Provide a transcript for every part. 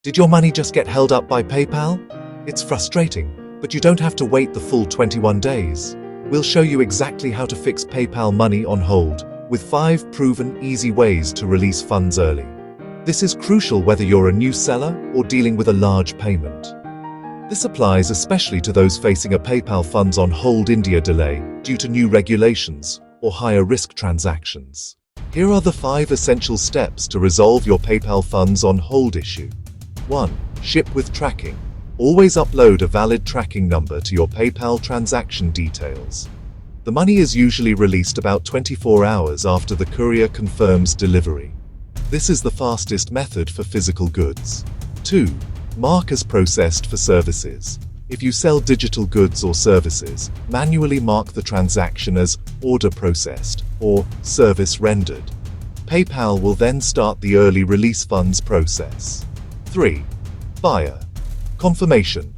Did your money just get held up by PayPal? It's frustrating, but you don't have to wait the full 21 days. We'll show you exactly how to fix PayPal money on hold with 5 proven easy ways to release funds early. This is crucial whether you're a new seller or dealing with a large payment. This applies especially to those facing a PayPal funds on hold India delay due to new regulations or higher risk transactions. Here are the 5 essential steps to resolve your PayPal funds on hold issue. 1. Ship with tracking. Always upload a valid tracking number to your PayPal transaction details. The money is usually released about 24 hours after the courier confirms delivery. This is the fastest method for physical goods. 2. Mark as processed for services. If you sell digital goods or services, manually mark the transaction as order processed or service rendered. PayPal will then start the early release funds process. 3. Buyer confirmation.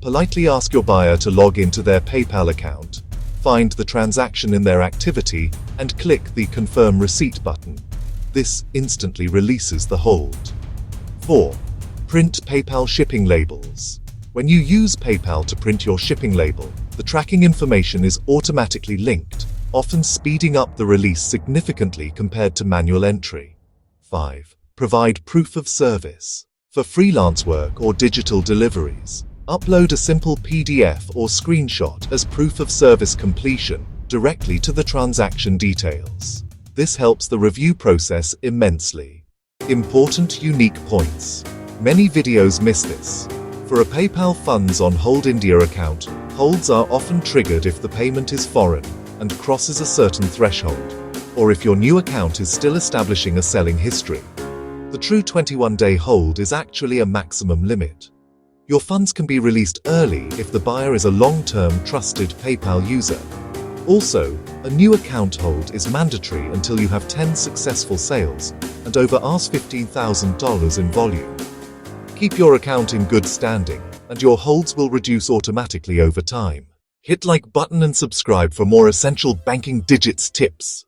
Politely ask your buyer to log into their PayPal account, find the transaction in their activity, and click the Confirm Receipt button. This instantly releases the hold. 4. Print PayPal shipping labels. When you use PayPal to print your shipping label, the tracking information is automatically linked, often speeding up the release significantly compared to manual entry. 5. Provide proof of service. For freelance work or digital deliveries, upload a simple PDF or screenshot as proof of service completion directly to the transaction details. This helps the review process immensely. Important unique points. Many videos miss this. For a PayPal funds on hold India account, holds are often triggered if the payment is foreign and crosses a certain threshold, or if your new account is still establishing a selling history. The true 21-day hold is actually a maximum limit. Your funds can be released early if the buyer is a long-term trusted PayPal user. Also, a new account hold is mandatory until you have 10 successful sales and over $15,000 in volume. Keep your account in good standing, and your holds will reduce automatically over time. Hit like button and subscribe for more essential banking digits tips.